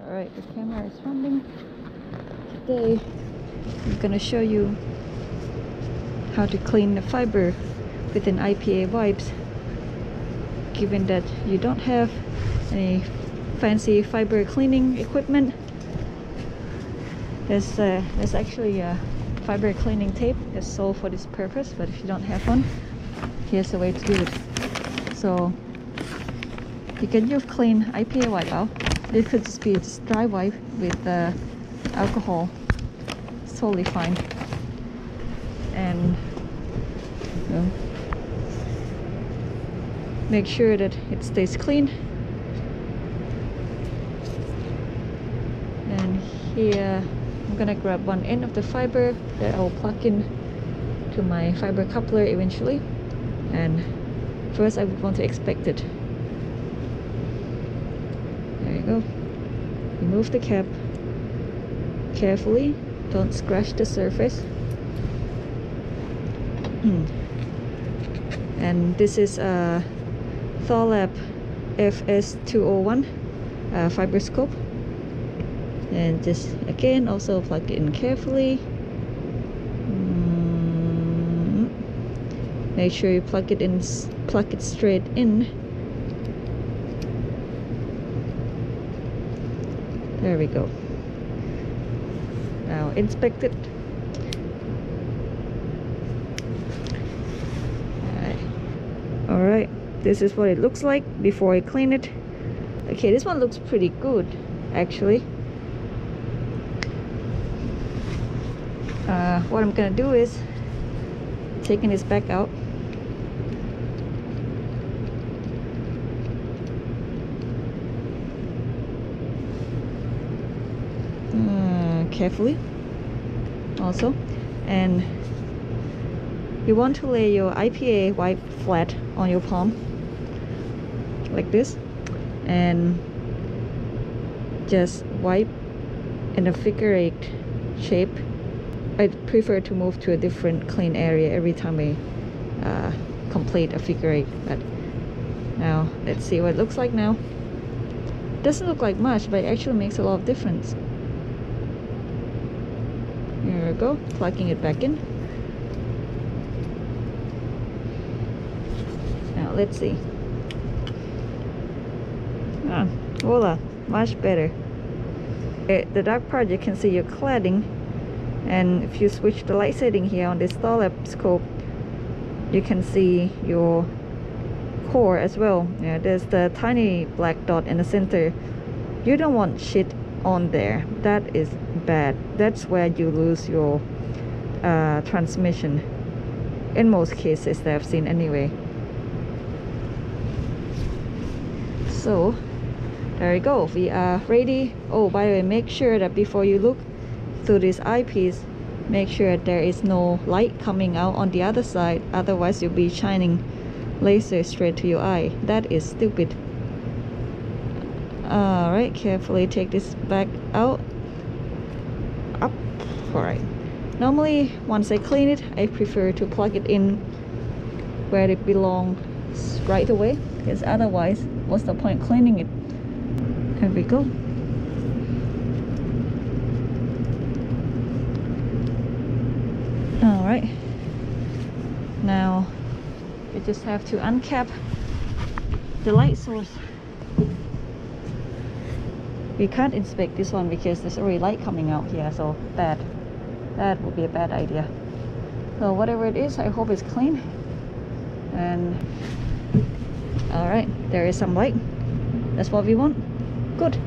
Alright, the camera is running. Today I'm gonna show you how to clean the fiber with an IPA wipes, given that you don't have any fancy fiber cleaning equipment. There's actually a fiber cleaning tape that's sold for this purpose, but if you don't have one, here's a way to do it. So you can use clean IPA wipe out. This could just be a dry wipe with alcohol. It's totally fine. And make sure that it stays clean. And here I'm gonna grab one end of the fiber that I'll plug in to my fiber coupler eventually. And first I would want to inspect it. There you go. Remove the cap carefully. Don't scratch the surface. And this is a Cletop FS201 fiber scope. And just again also plug it in carefully. Make sure you plug it straight in. There we go. Now inspect it. Alright, this is what it looks like before I clean it. Okay, this one looks pretty good actually. What I'm gonna do is taking this back out. Carefully also, and you want to lay your IPA wipe flat on your palm like this and just wipe in a figure 8 shape. I prefer to move to a different clean area every time I complete a figure 8. But now let's see what it looks like now. Doesn't look like much, but it actually makes a lot of difference. Here we go, plugging it back in. Now let's see. Voila, much better. The dark part, you can see your cladding, and if you switch the light setting here on this Cletop scope, you can see your core as well. Yeah, there's the tiny black dot in the center. You don't want shit on there. That is bad. That's where you lose your transmission in most cases that I've seen anyway. So there you go, we are ready. Oh, by the way, make sure that before you look through this eyepiece, make sure there is no light coming out on the other side, otherwise you'll be shining laser straight to your eye. That is stupid. Alright, carefully take this back out. Up. Alright. Normally, once I clean it, I prefer to plug it in where it belongs right away, because otherwise, what's the point cleaning it? There we go. Alright. Now, you just have to uncap the light source. We can't inspect this one because there's already light coming out here, so that would be a bad idea. So whatever it is, I hope it's clean. And alright, there is some light. That's what we want. Good.